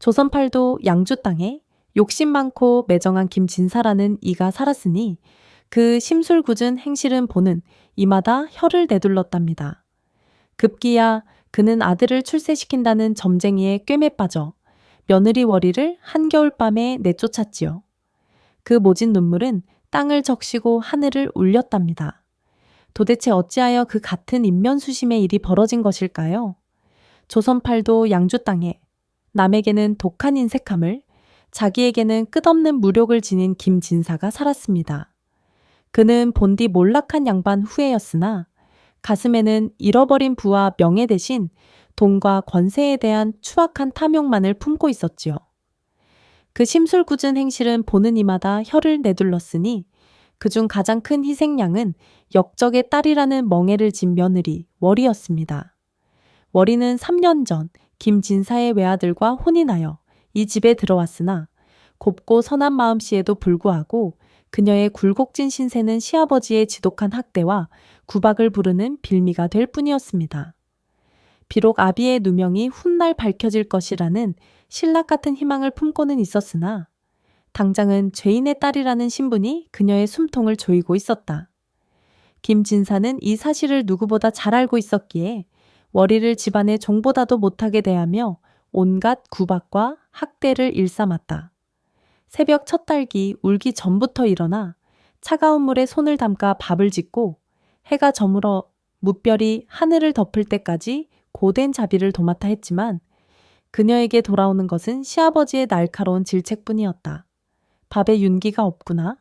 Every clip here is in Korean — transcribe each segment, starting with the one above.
조선팔도 양주 땅에 욕심 많고 매정한 김진사라는 이가 살았으니 그 심술궂은 행실은 보는 이마다 혀를 내둘렀답니다. 급기야 그는 아들을 출세시킨다는 점쟁이의 꿰매 빠져 며느리 월이를 한겨울밤에 내쫓았지요. 그 모진 눈물은 땅을 적시고 하늘을 울렸답니다. 도대체 어찌하여 그 같은 인면수심의 일이 벌어진 것일까요? 조선팔도 양주 땅에 남에게는 독한 인색함을, 자기에게는 끝없는 무력을 지닌 김진사가 살았습니다. 그는 본디 몰락한 양반 후예였으나 가슴에는 잃어버린 부와 명예 대신 돈과 권세에 대한 추악한 탐욕만을 품고 있었지요. 그 심술궂은 행실은 보는 이마다 혀를 내둘렀으니 그중 가장 큰 희생양은 역적의 딸이라는 멍에를 진 며느리 월이었습니다. 월이는 3년 전 김진사의 외아들과 혼인하여 이 집에 들어왔으나 곱고 선한 마음씨에도 불구하고 그녀의 굴곡진 신세는 시아버지의 지독한 학대와 구박을 부르는 빌미가 될 뿐이었습니다. 비록 아비의 누명이 훗날 밝혀질 것이라는 신락 같은 희망을 품고는 있었으나 당장은 죄인의 딸이라는 신분이 그녀의 숨통을 조이고 있었다. 김진사는 이 사실을 누구보다 잘 알고 있었기에 월이를 집안의 종보다도 못하게 대하며 온갖 구박과 학대를 일삼았다. 새벽 첫 달기 울기 전부터 일어나 차가운 물에 손을 담가 밥을 짓고 해가 저물어 무별이 하늘을 덮을 때까지 고된 자비를 도맡아 했지만 그녀에게 돌아오는 것은 시아버지의 날카로운 질책뿐이었다. 밥에 윤기가 없구나.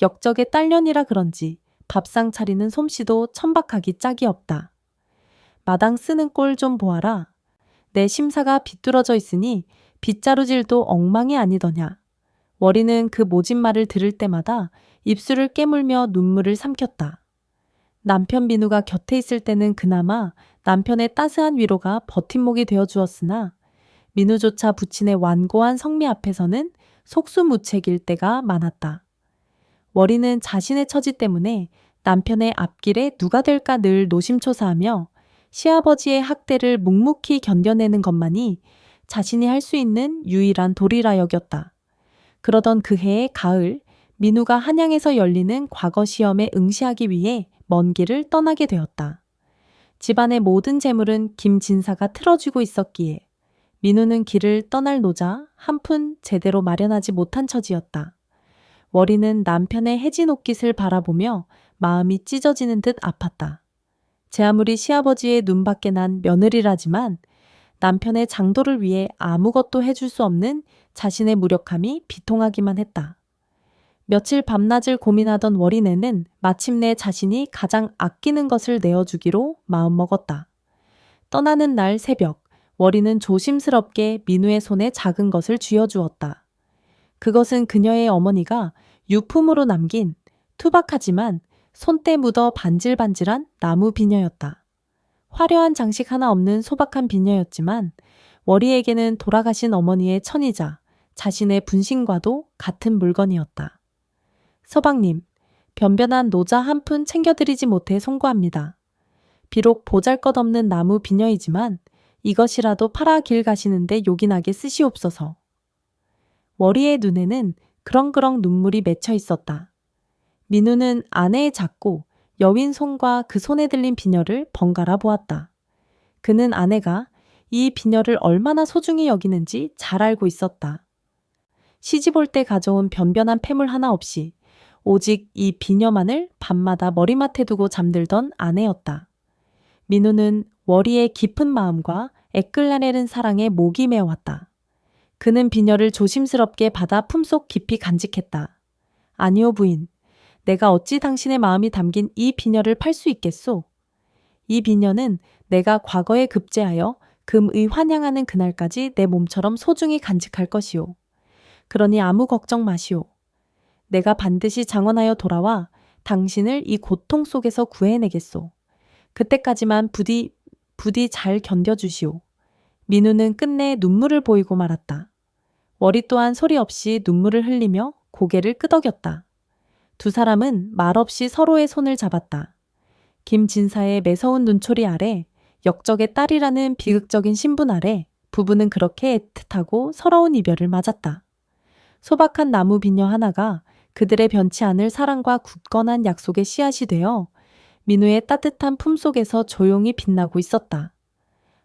역적의 딸년이라 그런지 밥상 차리는 솜씨도 천박하기 짝이 없다. 마당 쓰는 꼴 좀 보아라. 내 심사가 비뚤어져 있으니 빗자루질도 엉망이 아니더냐. 월이는 그 모진 말을 들을 때마다 입술을 깨물며 눈물을 삼켰다. 남편 민우가 곁에 있을 때는 그나마 남편의 따스한 위로가 버팀목이 되어 주었으나 민우조차 부친의 완고한 성미 앞에서는 속수무책일 때가 많았다. 월이는 자신의 처지 때문에 남편의 앞길에 누가 될까 늘 노심초사하며 시아버지의 학대를 묵묵히 견뎌내는 것만이 자신이 할 수 있는 유일한 도리라 여겼다. 그러던 그 해의 가을, 민우가 한양에서 열리는 과거 시험에 응시하기 위해 먼 길을 떠나게 되었다. 집안의 모든 재물은 김진사가 틀어쥐고 있었기에 민우는 길을 떠날 노자 한 푼 제대로 마련하지 못한 처지였다. 월이는 남편의 해진 옷깃을 바라보며 마음이 찢어지는 듯 아팠다. 제 아무리 시아버지의 눈밖에 난 며느리라지만 남편의 장도를 위해 아무것도 해줄 수 없는 자신의 무력함이 비통하기만 했다. 며칠 밤낮을 고민하던 월이네는 마침내 자신이 가장 아끼는 것을 내어주기로 마음먹었다. 떠나는 날 새벽, 월이는 조심스럽게 민우의 손에 작은 것을 쥐어주었다. 그것은 그녀의 어머니가 유품으로 남긴 투박하지만 손때 묻어 반질반질한 나무 비녀였다. 화려한 장식 하나 없는 소박한 비녀였지만 월이에게는 돌아가신 어머니의 천이자 자신의 분신과도 같은 물건이었다. 서방님, 변변한 노자 한 푼 챙겨드리지 못해 송구합니다. 비록 보잘것없는 나무 비녀이지만 이것이라도 팔아 길 가시는데 요긴하게 쓰시옵소서. 월이의 눈에는 그렁그렁 눈물이 맺혀 있었다. 민우는 아내의 작고 여윈 손과 그 손에 들린 비녀를 번갈아 보았다. 그는 아내가 이 비녀를 얼마나 소중히 여기는지 잘 알고 있었다. 시집 올 때 가져온 변변한 폐물 하나 없이 오직 이 비녀만을 밤마다 머리맡에 두고 잠들던 아내였다. 민우는 월이의 깊은 마음과 애끌나내는 사랑에 목이 메어왔다. 그는 비녀를 조심스럽게 받아 품속 깊이 간직했다. 아니오 부인, 내가 어찌 당신의 마음이 담긴 이 비녀를 팔 수 있겠소? 이 비녀는 내가 과거에 급제하여 금의 환향하는 그날까지 내 몸처럼 소중히 간직할 것이오. 그러니 아무 걱정 마시오. 내가 반드시 장원하여 돌아와 당신을 이 고통 속에서 구해내겠소. 그때까지만 부디 잘 견뎌주시오. 민우는 끝내 눈물을 보이고 말았다. 월이 또한 소리 없이 눈물을 흘리며 고개를 끄덕였다. 두 사람은 말없이 서로의 손을 잡았다. 김진사의 매서운 눈초리 아래, 역적의 딸이라는 비극적인 신분 아래 부부는 그렇게 애틋하고 서러운 이별을 맞았다. 소박한 나무 비녀 하나가 그들의 변치 않을 사랑과 굳건한 약속의 씨앗이 되어 민우의 따뜻한 품속에서 조용히 빛나고 있었다.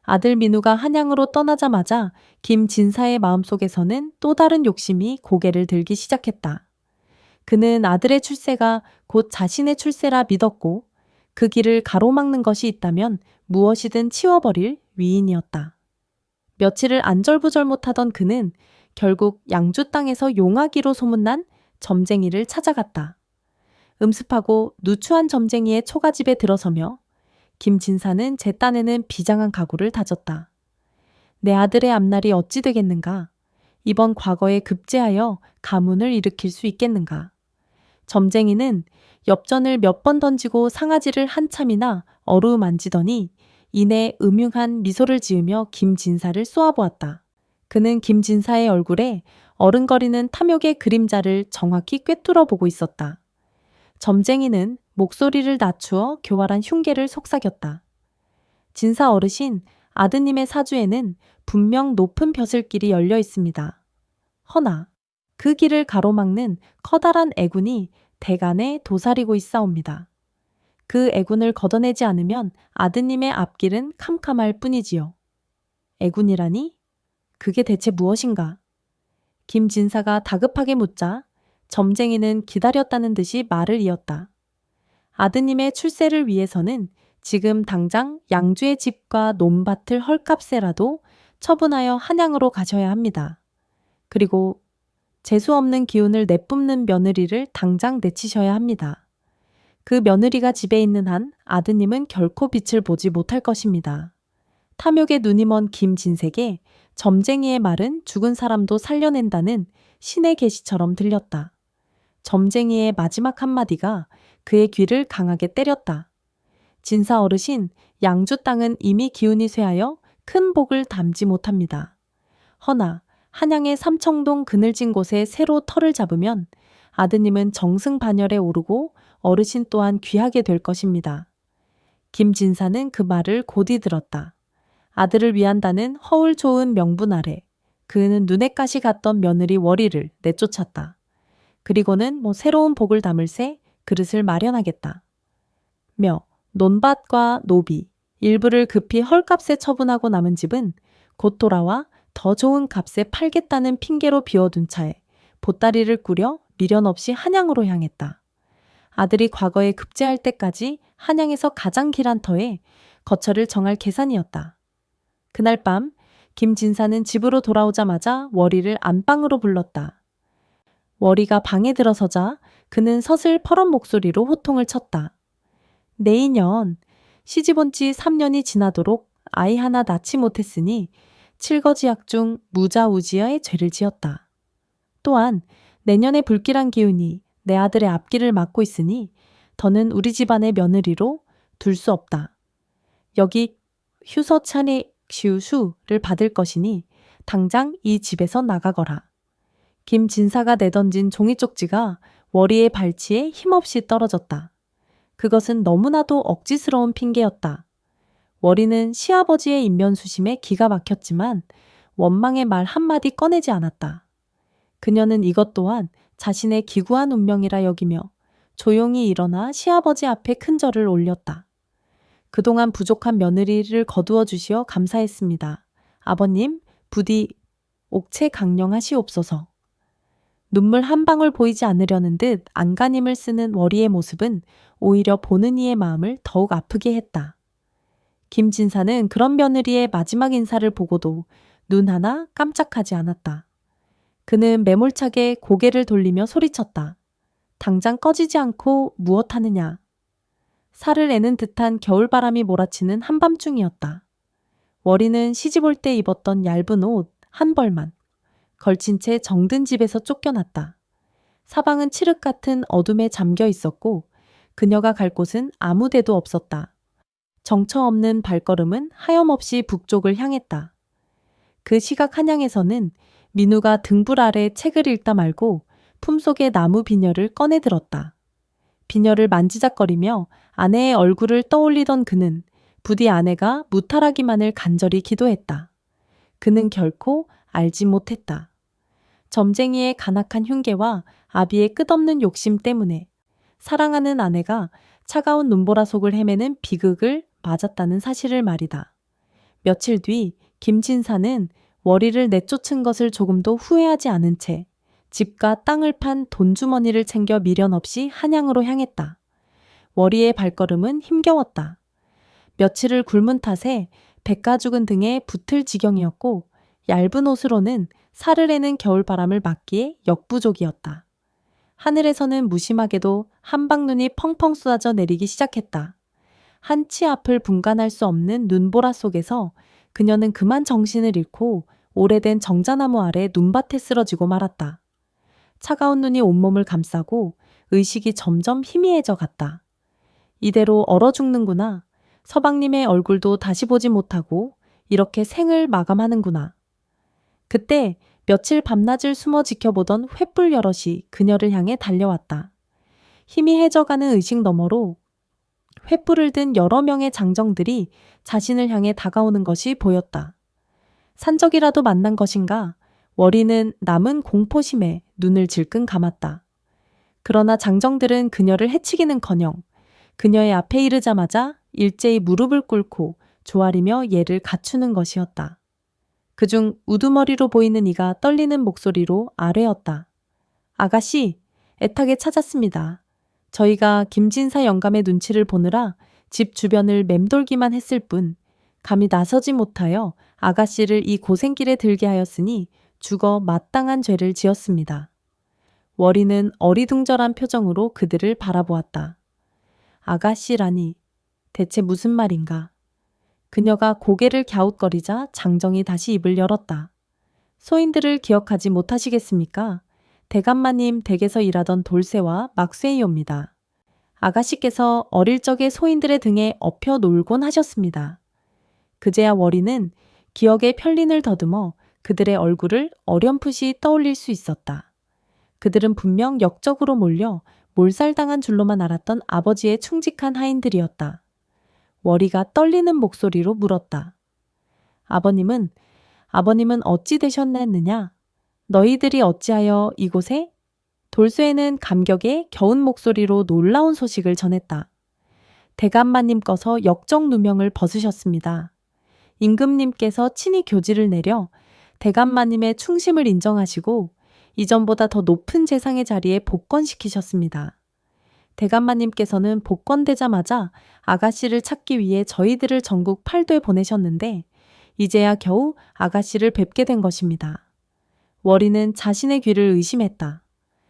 아들 민우가 한양으로 떠나자마자 김진사의 마음속에서는 또 다른 욕심이 고개를 들기 시작했다. 그는 아들의 출세가 곧 자신의 출세라 믿었고 그 길을 가로막는 것이 있다면 무엇이든 치워버릴 위인이었다. 며칠을 안절부절 못하던 그는 결국 양주 땅에서 용하기로 소문난 점쟁이를 찾아갔다. 음습하고 누추한 점쟁이의 초가집에 들어서며 김진사는 제 딴에는 비장한 각오를 다졌다. 내 아들의 앞날이 어찌 되겠는가? 이번 과거에 급제하여 가문을 일으킬 수 있겠는가? 점쟁이는 엽전을 몇 번 던지고 상아지를 한참이나 어루만지더니 이내 음흉한 미소를 지으며 김진사를 쏘아보았다. 그는 김진사의 얼굴에 어른거리는 탐욕의 그림자를 정확히 꿰뚫어 보고 있었다. 점쟁이는 목소리를 낮추어 교활한 흉계를 속삭였다. 진사 어르신, 아드님의 사주에는 분명 높은 벼슬길이 열려 있습니다. 허나 그 길을 가로막는 커다란 애군이 대간에 도사리고 있사옵니다. 그 애군을 걷어내지 않으면 아드님의 앞길은 캄캄할 뿐이지요. 애군이라니? 그게 대체 무엇인가? 김진사가 다급하게 묻자 점쟁이는 기다렸다는 듯이 말을 이었다. 아드님의 출세를 위해서는 지금 당장 양주의 집과 논밭을 헐값에라도 처분하여 한양으로 가셔야 합니다. 그리고 재수 없는 기운을 내뿜는 며느리를 당장 내치셔야 합니다. 그 며느리가 집에 있는 한 아드님은 결코 빛을 보지 못할 것입니다. 탐욕에 눈이 먼 김진색에 점쟁이의 말은 죽은 사람도 살려낸다는 신의 계시처럼 들렸다. 점쟁이의 마지막 한마디가 그의 귀를 강하게 때렸다. 진사 어르신, 양주 땅은 이미 기운이 쇠하여 큰 복을 담지 못합니다. 허나 한양의 삼청동 그늘진 곳에 새로 터를 잡으면 아드님은 정승반열에 오르고 어르신 또한 귀하게 될 것입니다. 김진사는 그 말을 곧이 들었다. 아들을 위한다는 허울 좋은 명분 아래 그는 눈에 가시 갔던 며느리 월이를 내쫓았다. 그리고는 새로운 복을 담을새 그릇을 마련하겠다. 며 논밭과 노비, 일부를 급히 헐값에 처분하고 남은 집은 곧 돌아와 더 좋은 값에 팔겠다는 핑계로 비워둔 차에 보따리를 꾸려 미련 없이 한양으로 향했다. 아들이 과거에 급제할 때까지 한양에서 가장 길한 터에 거처를 정할 계산이었다. 그날 밤 김진사는 집으로 돌아오자마자 월이를 안방으로 불렀다. 월이가 방에 들어서자 그는 서슬 퍼런 목소리로 호통을 쳤다. 내 인연, 시집 온 지 3년이 지나도록 아이 하나 낳지 못했으니 칠거지약 중 무자우지어의 죄를 지었다. 또한 내년에 불길한 기운이 내 아들의 앞길을 막고 있으니 더는 우리 집안의 며느리로 둘 수 없다. 여기 휴서찬의 시우수를 받을 것이니 당장 이 집에서 나가거라. 김진사가 내던진 종이 쪽지가 월이의 발치에 힘없이 떨어졌다. 그것은 너무나도 억지스러운 핑계였다. 월이는 시아버지의 인면수심에 기가 막혔지만 원망의 말 한마디 꺼내지 않았다. 그녀는 이것 또한 자신의 기구한 운명이라 여기며 조용히 일어나 시아버지 앞에 큰 절을 올렸다. 그동안 부족한 며느리를 거두어 주시어 감사했습니다. 아버님, 부디 옥체 강령하시옵소서. 눈물 한 방울 보이지 않으려는 듯 안간힘을 쓰는 월이의 모습은 오히려 보는 이의 마음을 더욱 아프게 했다. 김진사는 그런 며느리의 마지막 인사를 보고도 눈 하나 깜짝하지 않았다. 그는 매몰차게 고개를 돌리며 소리쳤다. 당장 꺼지지 않고 무엇하느냐. 살을 내는 듯한 겨울바람이 몰아치는 한밤중이었다. 월이는 시집 올 때 입었던 얇은 옷 한 벌만 걸친 채 정든 집에서 쫓겨났다. 사방은 칠흑 같은 어둠에 잠겨 있었고 그녀가 갈 곳은 아무 데도 없었다. 정처 없는 발걸음은 하염없이 북쪽을 향했다. 그 시각 한양에서는 민우가 등불 아래 책을 읽다 말고 품속의 나무 비녀를 꺼내 들었다. 비녀를 만지작거리며 아내의 얼굴을 떠올리던 그는 부디 아내가 무탈하기만을 간절히 기도했다. 그는 결코 알지 못했다. 점쟁이의 간악한 흉계와 아비의 끝없는 욕심 때문에 사랑하는 아내가 차가운 눈보라 속을 헤매는 비극을 맞았다는 사실을 말이다. 며칠 뒤 김진사는 월이를 내쫓은 것을 조금도 후회하지 않은 채 집과 땅을 판 돈주머니를 챙겨 미련 없이 한양으로 향했다. 월이의 발걸음은 힘겨웠다. 며칠을 굶은 탓에 백가죽은 등에 붙을 지경이었고 얇은 옷으로는 사르르는 겨울바람을 막기에 역부족이었다. 하늘에서는 무심하게도 한방눈이 펑펑 쏟아져 내리기 시작했다. 한치 앞을 분간할 수 없는 눈보라 속에서 그녀는 그만 정신을 잃고 오래된 정자나무 아래 눈밭에 쓰러지고 말았다. 차가운 눈이 온몸을 감싸고 의식이 점점 희미해져 갔다. 이대로 얼어 죽는구나. 서방님의 얼굴도 다시 보지 못하고 이렇게 생을 마감하는구나. 그때 며칠 밤낮을 숨어 지켜보던 횃불 여럿이 그녀를 향해 달려왔다. 희미해져가는 의식 너머로 횃불을 든 여러 명의 장정들이 자신을 향해 다가오는 것이 보였다. 산적이라도 만난 것인가? 월이는 남은 공포심에 눈을 질끈 감았다. 그러나 장정들은 그녀를 해치기는커녕 그녀의 앞에 이르자마자 일제히 무릎을 꿇고 조아리며 예를 갖추는 것이었다. 그중 우두머리로 보이는 이가 떨리는 목소리로 아뢰었다. 아가씨, 애타게 찾았습니다. 저희가 김진사 영감의 눈치를 보느라 집 주변을 맴돌기만 했을 뿐 감히 나서지 못하여 아가씨를 이 고생길에 들게 하였으니 죽어 마땅한 죄를 지었습니다. 월이는 어리둥절한 표정으로 그들을 바라보았다. 아가씨라니 대체 무슨 말인가? 그녀가 고개를 갸웃거리자 장정이 다시 입을 열었다. 소인들을 기억하지 못하시겠습니까? 대감마님 댁에서 일하던 돌쇠와 막쇠이옵니다. 아가씨께서 어릴 적에 소인들의 등에 엎혀 놀곤 하셨습니다. 그제야 월이는 기억의 편린을 더듬어 그들의 얼굴을 어렴풋이 떠올릴 수 있었다. 그들은 분명 역적으로 몰려 몰살당한 줄로만 알았던 아버지의 충직한 하인들이었다. 월이가 떨리는 목소리로 물었다. 아버님은 어찌 되셨느냐? 너희들이 어찌하여 이곳에? 돌쇠는 감격에 겨운 목소리로 놀라운 소식을 전했다. 대감마님 꺼서 역적 누명을 벗으셨습니다. 임금님께서 친히 교지를 내려 대감마님의 충심을 인정하시고 이전보다 더 높은 재상의 자리에 복권시키셨습니다. 대감마님께서는 복권되자마자 아가씨를 찾기 위해 저희들을 전국 팔도에 보내셨는데 이제야 겨우 아가씨를 뵙게 된 것입니다. 월이는 자신의 귀를 의심했다.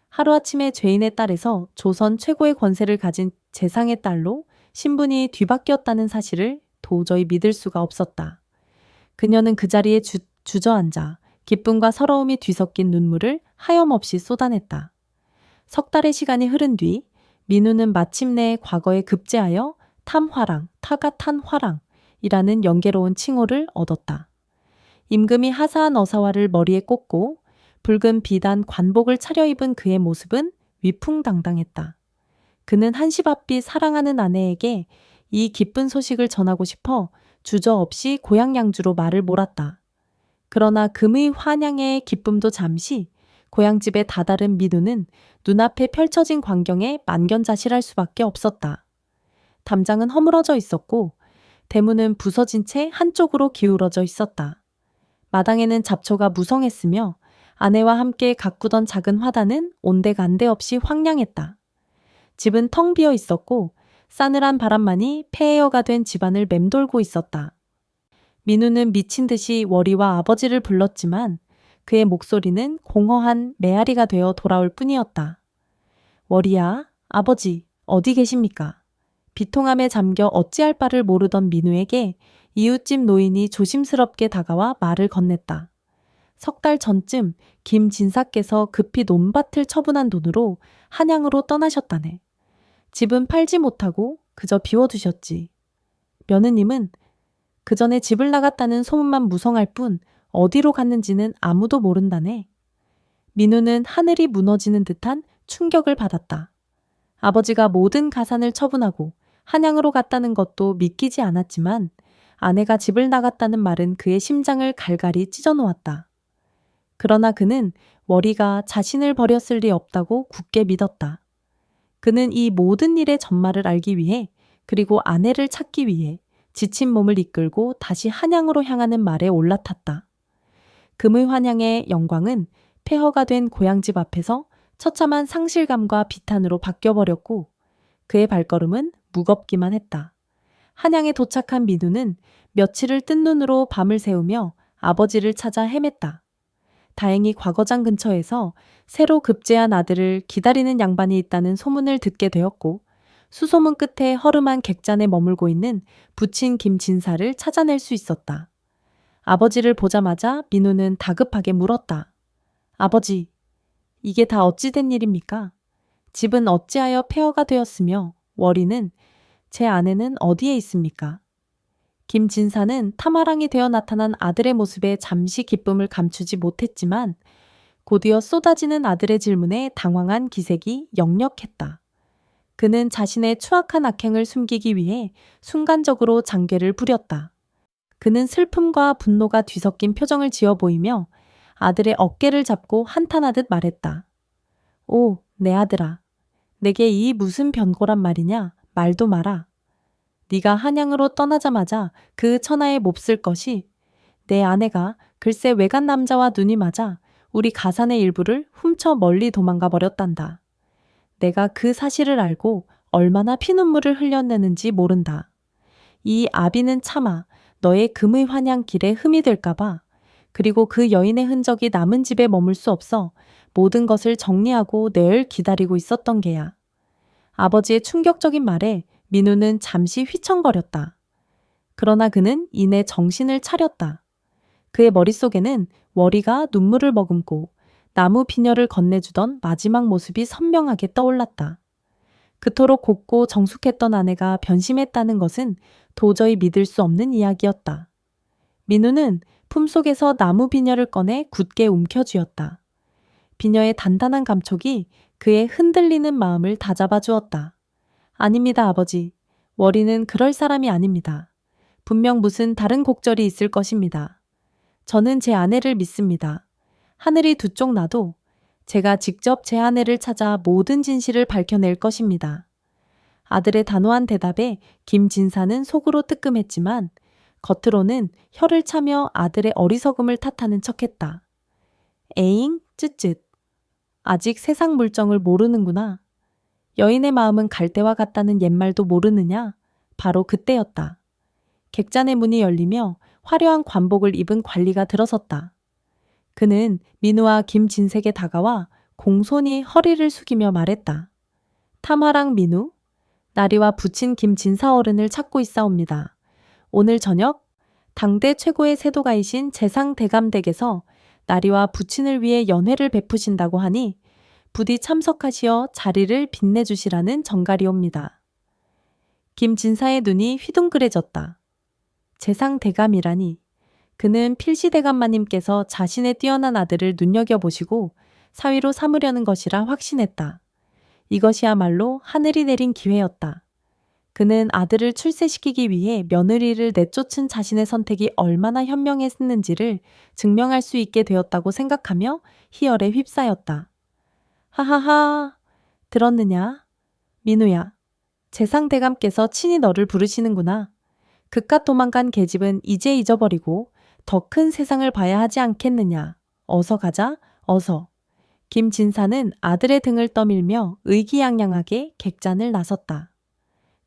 하루아침에 죄인의 딸에서 조선 최고의 권세를 가진 재상의 딸로 신분이 뒤바뀌었다는 사실을 도저히 믿을 수가 없었다. 그녀는 그 자리에 주저앉아 기쁨과 서러움이 뒤섞인 눈물을 하염없이 쏟아냈다. 석 달의 시간이 흐른 뒤 민우는 마침내 과거에 급제하여 탐화랑, 타가 탄 화랑이라는 영계로운 칭호를 얻었다. 임금이 하사한 어사화를 머리에 꽂고 붉은 비단 관복을 차려입은 그의 모습은 위풍당당했다. 그는 한시바삐 사랑하는 아내에게 이 기쁜 소식을 전하고 싶어 주저없이 고향 양주로 말을 몰았다. 그러나 금의 환양의 기쁨도 잠시 고향집에 다다른 민우는 눈앞에 펼쳐진 광경에 만견자실할 수밖에 없었다. 담장은 허물어져 있었고 대문은 부서진 채 한쪽으로 기울어져 있었다. 마당에는 잡초가 무성했으며 아내와 함께 가꾸던 작은 화단은 온데간데 없이 황량했다. 집은 텅 비어 있었고 싸늘한 바람만이 폐허가 된 집안을 맴돌고 있었다. 민우는 미친 듯이 월이와 아버지를 불렀지만 그의 목소리는 공허한 메아리가 되어 돌아올 뿐이었다. 월이야, 아버지, 어디 계십니까? 비통함에 잠겨 어찌할 바를 모르던 민우에게 이웃집 노인이 조심스럽게 다가와 말을 건넸다. 석 달 전쯤 김 진사께서 급히 논밭을 처분한 돈으로 한양으로 떠나셨다네. 집은 팔지 못하고 그저 비워두셨지. 며느님은 그 전에 집을 나갔다는 소문만 무성할 뿐 어디로 갔는지는 아무도 모른다네. 민우는 하늘이 무너지는 듯한 충격을 받았다. 아버지가 모든 가산을 처분하고 한양으로 갔다는 것도 믿기지 않았지만 아내가 집을 나갔다는 말은 그의 심장을 갈갈이 찢어놓았다. 그러나 그는 월이가 자신을 버렸을 리 없다고 굳게 믿었다. 그는 이 모든 일의 전말을 알기 위해 그리고 아내를 찾기 위해 지친 몸을 이끌고 다시 한양으로 향하는 말에 올라탔다. 금의 환양의 영광은 폐허가 된 고향집 앞에서 처참한 상실감과 비탄으로 바뀌어버렸고 그의 발걸음은 무겁기만 했다. 한양에 도착한 민우는 며칠을 뜬 눈으로 밤을 새우며 아버지를 찾아 헤맸다. 다행히 과거장 근처에서 새로 급제한 아들을 기다리는 양반이 있다는 소문을 듣게 되었고 수소문 끝에 허름한 객잔에 머물고 있는 부친 김진사를 찾아낼 수 있었다. 아버지를 보자마자 민우는 다급하게 물었다. 아버지, 이게 다 어찌 된 일입니까? 집은 어찌하여 폐허가 되었으며 월이는 제 아내는 어디에 있습니까? 김진사는 탐화랑이 되어 나타난 아들의 모습에 잠시 기쁨을 감추지 못했지만 곧이어 쏟아지는 아들의 질문에 당황한 기색이 역력했다. 그는 자신의 추악한 악행을 숨기기 위해 순간적으로 장괴를 부렸다. 그는 슬픔과 분노가 뒤섞인 표정을 지어 보이며 아들의 어깨를 잡고 한탄하듯 말했다. 오, 내 아들아. 내게 이 무슨 변고란 말이냐? 말도 마라. 네가 한양으로 떠나자마자 그 천하에 몹쓸 것이 내 아내가 글쎄 외간 남자와 눈이 맞아 우리 가산의 일부를 훔쳐 멀리 도망가 버렸단다. 내가 그 사실을 알고 얼마나 피눈물을 흘려내는지 모른다. 이 아비는 차마 너의 금의 환양 길에 흠이 될까봐 그리고 그 여인의 흔적이 남은 집에 머물 수 없어 모든 것을 정리하고 내일 기다리고 있었던 게야. 아버지의 충격적인 말에 민우는 잠시 휘청거렸다. 그러나 그는 이내 정신을 차렸다. 그의 머릿속에는 월이가 눈물을 머금고 나무 비녀를 건네주던 마지막 모습이 선명하게 떠올랐다. 그토록 곱고 정숙했던 아내가 변심했다는 것은 도저히 믿을 수 없는 이야기였다. 민우는 품속에서 나무 비녀를 꺼내 굳게 움켜쥐었다. 비녀의 단단한 감촉이 그의 흔들리는 마음을 다잡아 주었다. 아닙니다, 아버지. 월이는 그럴 사람이 아닙니다. 분명 무슨 다른 곡절이 있을 것입니다. 저는 제 아내를 믿습니다. 하늘이 두 쪽 나도 제가 직접 제 아내를 찾아 모든 진실을 밝혀낼 것입니다. 아들의 단호한 대답에 김진사는 속으로 뜨끔했지만 겉으로는 혀를 차며 아들의 어리석음을 탓하는 척했다. 에잉, 쯧쯧. 아직 세상 물정을 모르는구나. 여인의 마음은 갈대와 같다는 옛말도 모르느냐? 바로 그때였다. 객잔의 문이 열리며 화려한 관복을 입은 관리가 들어섰다. 그는 민우와 김진색에 다가와 공손히 허리를 숙이며 말했다. 탐화랑 민우, 나리와 부친 김진사 어른을 찾고 있사옵니다. 오늘 저녁 당대 최고의 세도가이신 재상대감댁에서 나리와 부친을 위해 연회를 베푸신다고 하니 부디 참석하시어 자리를 빛내주시라는 정갈이옵니다. 김진사의 눈이 휘둥그레졌다. 재상대감이라니. 그는 필시대감마님께서 자신의 뛰어난 아들을 눈여겨보시고 사위로 삼으려는 것이라 확신했다. 이것이야말로 하늘이 내린 기회였다. 그는 아들을 출세시키기 위해 며느리를 내쫓은 자신의 선택이 얼마나 현명했는지를 증명할 수 있게 되었다고 생각하며 희열에 휩싸였다. 하하하, 들었느냐? 민우야, 재상대감께서 친히 너를 부르시는구나. 그깟 도망간 계집은 이제 잊어버리고 더 큰 세상을 봐야 하지 않겠느냐. 어서 가자, 어서. 김진사는 아들의 등을 떠밀며 의기양양하게 객잔을 나섰다.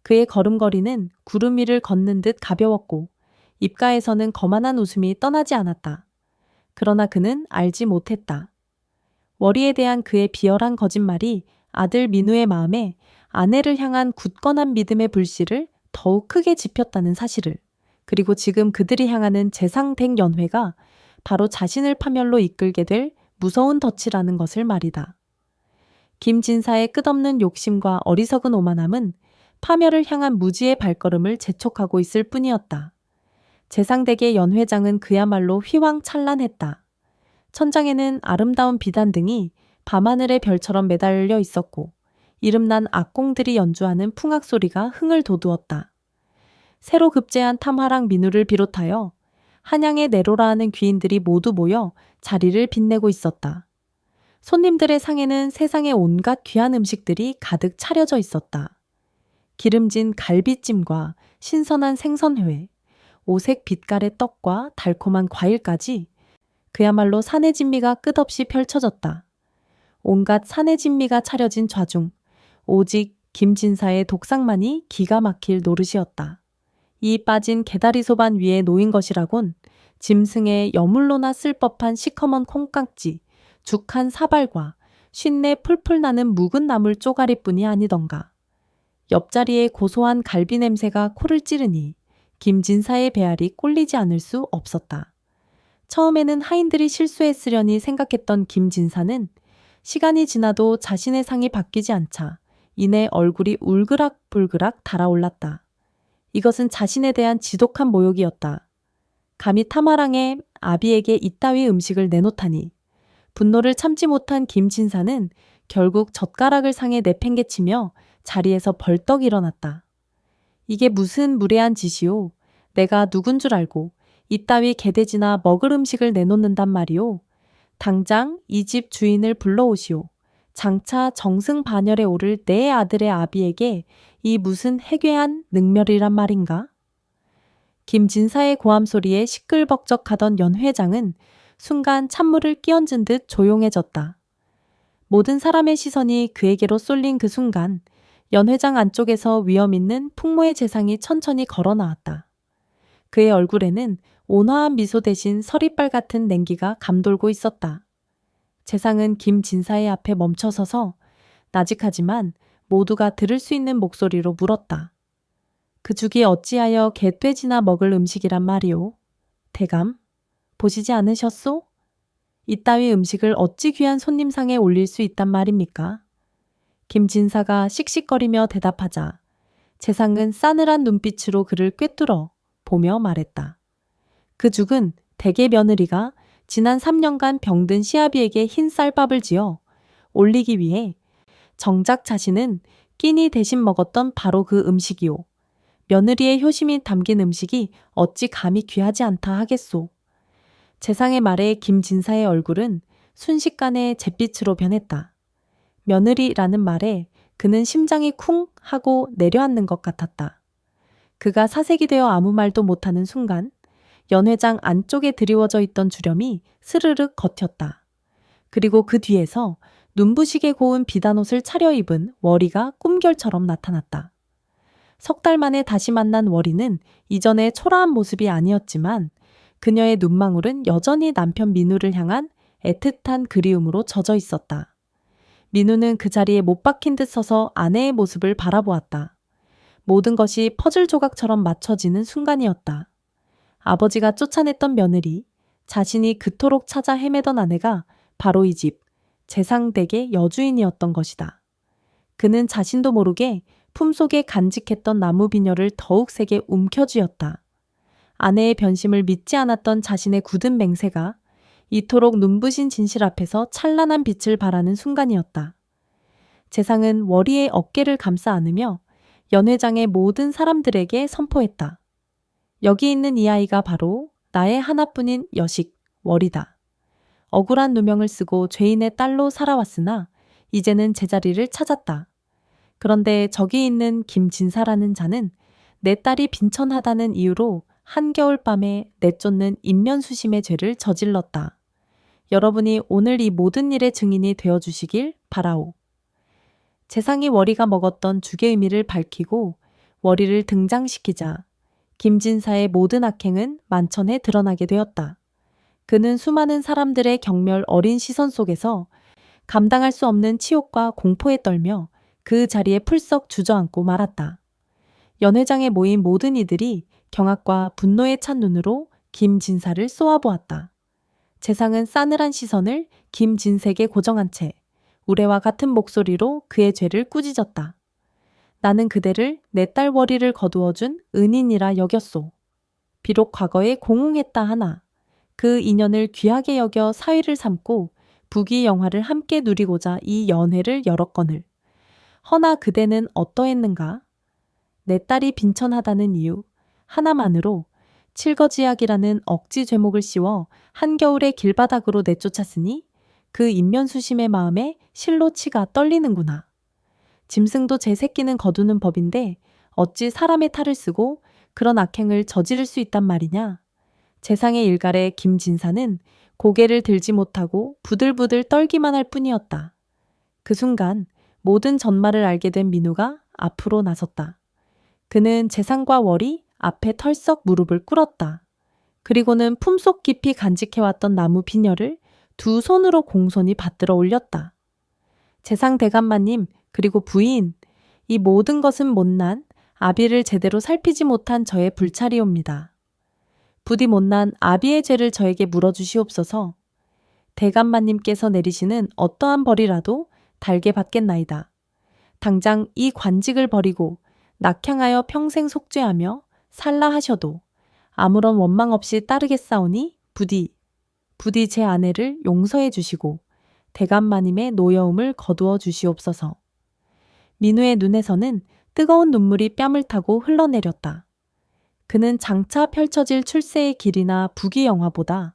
그의 걸음걸이는 구름 위를 걷는 듯 가벼웠고 입가에서는 거만한 웃음이 떠나지 않았다. 그러나 그는 알지 못했다. 월이에 대한 그의 비열한 거짓말이 아들 민우의 마음에 아내를 향한 굳건한 믿음의 불씨를 더욱 크게 지폈다는 사실을, 그리고 지금 그들이 향하는 재상댁 연회가 바로 자신을 파멸로 이끌게 될 무서운 덫이라는 것을 말이다. 김진사의 끝없는 욕심과 어리석은 오만함은 파멸을 향한 무지의 발걸음을 재촉하고 있을 뿐이었다. 재상댁의 연회장은 그야말로 휘황찬란했다. 천장에는 아름다운 비단등이 밤하늘의 별처럼 매달려 있었고 이름난 악공들이 연주하는 풍악 소리가 흥을 돋우었다. 새로 급제한 탐하랑 민우를 비롯하여 한양에 내로라 하는 귀인들이 모두 모여 자리를 빛내고 있었다. 손님들의 상에는 세상의 온갖 귀한 음식들이 가득 차려져 있었다. 기름진 갈비찜과 신선한 생선회, 오색 빛깔의 떡과 달콤한 과일까지 그야말로 산의 진미가 끝없이 펼쳐졌다. 온갖 산의 진미가 차려진 좌중, 오직 김진사의 독상만이 기가 막힐 노릇이었다. 이 빠진 개다리 소반 위에 놓인 것이라곤 짐승의 여물로나 쓸 법한 시커먼 콩깍지, 죽한 사발과 쉰내 풀풀 나는 묵은 나물 쪼가리뿐이 아니던가. 옆자리에 고소한 갈비 냄새가 코를 찌르니 김진사의 배알이 꼴리지 않을 수 없었다. 처음에는 하인들이 실수했으려니 생각했던 김진사는 시간이 지나도 자신의 상이 바뀌지 않자 이내 얼굴이 울그락불그락 달아올랐다. 이것은 자신에 대한 지독한 모욕이었다. 감히 탐하랑에 아비에게 이따위 음식을 내놓다니. 분노를 참지 못한 김진사는 결국 젓가락을 상에 내팽개치며 자리에서 벌떡 일어났다. 이게 무슨 무례한 짓이오. 내가 누군 줄 알고 이따위 개돼지나 먹을 음식을 내놓는단 말이오. 당장 이 집 주인을 불러오시오. 장차 정승반열에 오를 내 아들의 아비에게 이 무슨 해괴한 능멸이란 말인가? 김진사의 고함 소리에 시끌벅적하던 연 회장은 순간 찬물을 끼얹은 듯 조용해졌다. 모든 사람의 시선이 그에게로 쏠린 그 순간 연 회장 안쪽에서 위험 있는 풍모의 재상이 천천히 걸어 나왔다. 그의 얼굴에는 온화한 미소 대신 서리빨 같은 냉기가 감돌고 있었다. 재상은 김진사의 앞에 멈춰서서 나직하지만 모두가 들을 수 있는 목소리로 물었다. 그 죽이 어찌하여 개돼지나 먹을 음식이란 말이오? 대감, 보시지 않으셨소? 이따위 음식을 어찌 귀한 손님상에 올릴 수 있단 말입니까? 김진사가 씩씩거리며 대답하자 재상은 싸늘한 눈빛으로 그를 꿰뚫어 보며 말했다. 그 죽은 대개 며느리가 지난 3년간 병든 시아비에게 흰 쌀밥을 지어 올리기 위해 정작 자신은 끼니 대신 먹었던 바로 그 음식이오. 며느리의 효심이 담긴 음식이 어찌 감히 귀하지 않다 하겠소. 재상의 말에 김진사의 얼굴은 순식간에 잿빛으로 변했다. 며느리라는 말에 그는 심장이 쿵 하고 내려앉는 것 같았다. 그가 사색이 되어 아무 말도 못하는 순간 연 회장 안쪽에 드리워져 있던 주렴이 스르륵 걷혔다. 그리고 그 뒤에서 눈부시게 고운 비단옷을 차려입은 월이가 꿈결처럼 나타났다. 석 달 만에 다시 만난 월이는 이전의 초라한 모습이 아니었지만 그녀의 눈망울은 여전히 남편 민우를 향한 애틋한 그리움으로 젖어 있었다. 민우는 그 자리에 못 박힌 듯 서서 아내의 모습을 바라보았다. 모든 것이 퍼즐 조각처럼 맞춰지는 순간이었다. 아버지가 쫓아냈던 며느리, 자신이 그토록 찾아 헤매던 아내가 바로 이 집, 재상댁의 여주인이었던 것이다. 그는 자신도 모르게 품속에 간직했던 나무 비녀를 더욱 세게 움켜쥐었다. 아내의 변심을 믿지 않았던 자신의 굳은 맹세가 이토록 눈부신 진실 앞에서 찬란한 빛을 발하는 순간이었다. 재상은 월이의 어깨를 감싸 안으며 연 회장의 모든 사람들에게 선포했다. 여기 있는 이 아이가 바로 나의 하나뿐인 여식, 월이다. 억울한 누명을 쓰고 죄인의 딸로 살아왔으나 이제는 제자리를 찾았다. 그런데 저기 있는 김진사라는 자는 내 딸이 빈천하다는 이유로 한겨울 밤에 내쫓는 인면수심의 죄를 저질렀다. 여러분이 오늘 이 모든 일의 증인이 되어주시길 바라오. 재상이 월이가 먹었던 죽의 의미를 밝히고 월이를 등장시키자 김진사의 모든 악행은 만천에 드러나게 되었다. 그는 수많은 사람들의 경멸 어린 시선 속에서 감당할 수 없는 치욕과 공포에 떨며 그 자리에 풀썩 주저앉고 말았다. 연 회장에 모인 모든 이들이 경악과 분노에 찬 눈으로 김진사를 쏘아보았다. 재상은 싸늘한 시선을 김진색에 고정한 채 우레와 같은 목소리로 그의 죄를 꾸짖었다. 나는 그대를 내 딸 월이를 거두어준 은인이라 여겼소. 비록 과거에 공응했다 하나 그 인연을 귀하게 여겨 사위를 삼고 부귀영화를 함께 누리고자 이 연회를 열었거늘. 허나 그대는 어떠했는가? 내 딸이 빈천하다는 이유, 하나만으로 칠거지약이라는 억지 죄목을 씌워 한겨울의 길바닥으로 내쫓았으니 그 인면수심의 마음에 실로 치가 떨리는구나. 짐승도 제 새끼는 거두는 법인데 어찌 사람의 탈을 쓰고 그런 악행을 저지를 수 있단 말이냐. 재상의 일갈에 김진사는 고개를 들지 못하고 부들부들 떨기만 할 뿐이었다. 그 순간 모든 전말을 알게 된 민우가 앞으로 나섰다. 그는 재상과 월이 앞에 털썩 무릎을 꿇었다. 그리고는 품속 깊이 간직해왔던 나무 비녀를 두 손으로 공손히 받들어 올렸다. 재상 대감마님, 그리고 부인, 이 모든 것은 못난 아비를 제대로 살피지 못한 저의 불찰이옵니다. 부디 못난 아비의 죄를 저에게 물어주시옵소서. 대감마님께서 내리시는 어떠한 벌이라도 달게 받겠나이다. 당장 이 관직을 버리고 낙향하여 평생 속죄하며 살라 하셔도 아무런 원망 없이 따르겠사오니 부디 제 아내를 용서해 주시고 대감마님의 노여움을 거두어 주시옵소서. 민우의 눈에서는 뜨거운 눈물이 뺨을 타고 흘러내렸다. 그는 장차 펼쳐질 출세의 길이나 부귀영화보다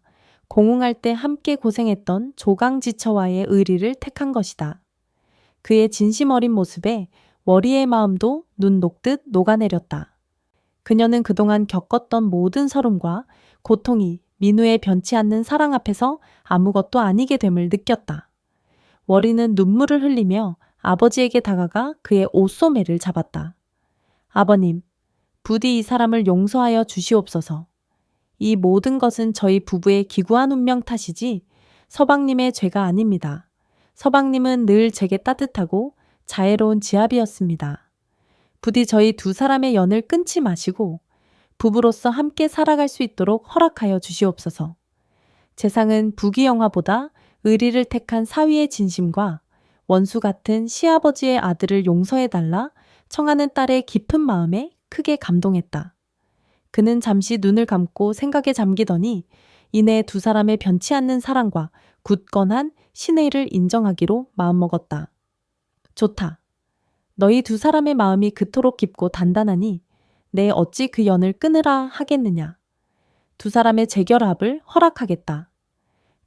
공웅할 때 함께 고생했던 조강지처와의 의리를 택한 것이다. 그의 진심 어린 모습에 월이의 마음도 눈 녹듯 녹아내렸다. 그녀는 그동안 겪었던 모든 서름과 고통이 민우의 변치 않는 사랑 앞에서 아무것도 아니게 됨을 느꼈다. 월이는 눈물을 흘리며 아버지에게 다가가 그의 옷소매를 잡았다. 아버님, 부디 이 사람을 용서하여 주시옵소서. 이 모든 것은 저희 부부의 기구한 운명 탓이지 서방님의 죄가 아닙니다. 서방님은 늘 제게 따뜻하고 자애로운 지압이었습니다. 부디 저희 두 사람의 연을 끊지 마시고 부부로서 함께 살아갈 수 있도록 허락하여 주시옵소서. 재상은 부귀영화보다 의리를 택한 사위의 진심과 원수 같은 시아버지의 아들을 용서해달라 청하는 딸의 깊은 마음에 크게 감동했다. 그는 잠시 눈을 감고 생각에 잠기더니 이내 두 사람의 변치 않는 사랑과 굳건한 신의를 인정하기로 마음먹었다. 좋다. 너희 두 사람의 마음이 그토록 깊고 단단하니 내 어찌 그 연을 끊으라 하겠느냐. 두 사람의 재결합을 허락하겠다.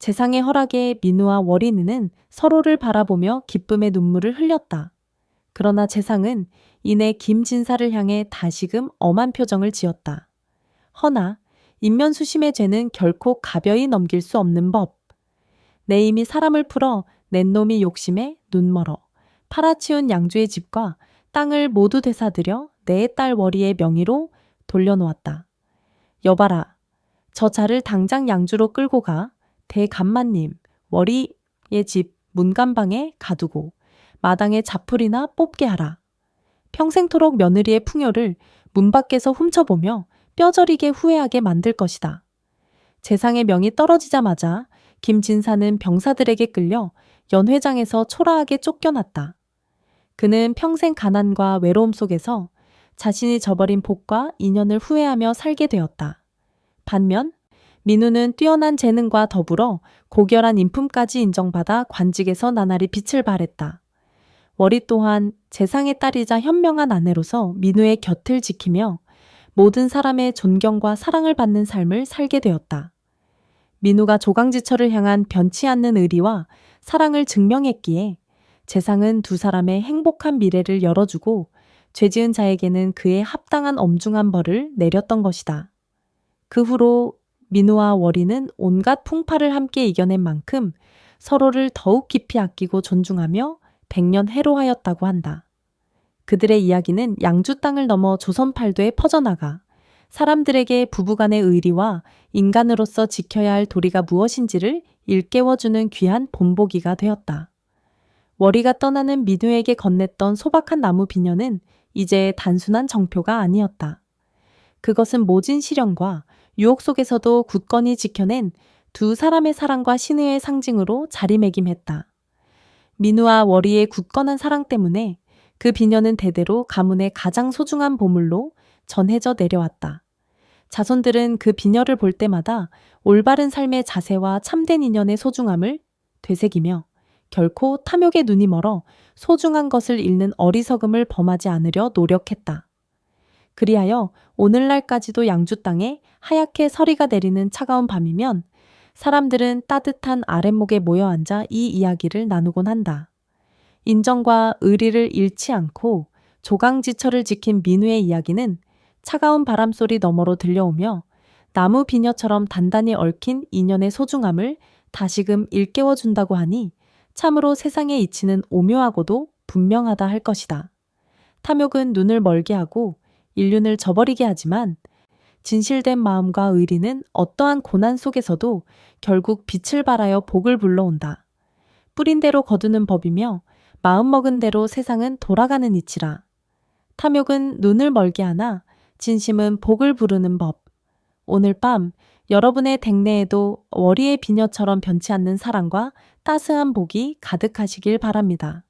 재상의 허락에 민우와 월이는 서로를 바라보며 기쁨의 눈물을 흘렸다. 그러나 재상은 이내 김진사를 향해 다시금 엄한 표정을 지었다. 허나 인면수심의 죄는 결코 가벼이 넘길 수 없는 법. 내 이미 사람을 풀어 낸 놈이 욕심에 눈멀어 팔아치운 양주의 집과 땅을 모두 되사들여 내 딸 월이의 명의로 돌려놓았다. 여봐라. 저 자를 당장 양주로 끌고 가 대감마님 월이의 집 문간방에 가두고 마당에 자풀이나 뽑게 하라. 평생토록 며느리의 풍요를 문 밖에서 훔쳐보며 뼈저리게 후회하게 만들 것이다. 재상의 명이 떨어지자마자 김진사는 병사들에게 끌려 연회장에서 초라하게 쫓겨났다. 그는 평생 가난과 외로움 속에서 자신이 저버린 복과 인연을 후회하며 살게 되었다. 반면 민우는 뛰어난 재능과 더불어 고결한 인품까지 인정받아 관직에서 나날이 빛을 발했다. 월이 또한 재상의 딸이자 현명한 아내로서 민우의 곁을 지키며 모든 사람의 존경과 사랑을 받는 삶을 살게 되었다. 민우가 조강지처를 향한 변치 않는 의리와 사랑을 증명했기에 재상은 두 사람의 행복한 미래를 열어주고 죄지은 자에게는 그에 합당한 엄중한 벌을 내렸던 것이다. 그 후로 민우와 월이는 온갖 풍파를 함께 이겨낸 만큼 서로를 더욱 깊이 아끼고 존중하며 백년해로하였다고 한다. 그들의 이야기는 양주 땅을 넘어 조선팔도에 퍼져나가 사람들에게 부부간의 의리와 인간으로서 지켜야 할 도리가 무엇인지를 일깨워주는 귀한 본보기가 되었다. 월이가 떠나는 민우에게 건넸던 소박한 나무 비녀는 이제 단순한 정표가 아니었다. 그것은 모진 시련과 유혹 속에서도 굳건히 지켜낸 두 사람의 사랑과 신의의 상징으로 자리매김했다. 민우와 월이의 굳건한 사랑 때문에 그 비녀는 대대로 가문의 가장 소중한 보물로 전해져 내려왔다. 자손들은 그 비녀를 볼 때마다 올바른 삶의 자세와 참된 인연의 소중함을 되새기며 결코 탐욕의 눈이 멀어 소중한 것을 잃는 어리석음을 범하지 않으려 노력했다. 그리하여 오늘날까지도 양주 땅에 하얗게 서리가 내리는 차가운 밤이면 사람들은 따뜻한 아랫목에 모여 앉아 이 이야기를 나누곤 한다. 인정과 의리를 잃지 않고 조강지처를 지킨 민우의 이야기는 차가운 바람소리 너머로 들려오며 나무 비녀처럼 단단히 얽힌 인연의 소중함을 다시금 일깨워준다고 하니 참으로 세상에 이치는 오묘하고도 분명하다 할 것이다. 탐욕은 눈을 멀게 하고 인륜을 저버리게 하지만 진실된 마음과 의리는 어떠한 고난 속에서도 결국 빛을 발하여 복을 불러온다. 뿌린 대로 거두는 법이며 마음먹은 대로 세상은 돌아가는 이치라. 탐욕은 눈을 멀게 하나 진심은 복을 부르는 법. 오늘 밤 여러분의 댕내에도 월희의 비녀처럼 변치 않는 사랑과 따스한 복이 가득하시길 바랍니다.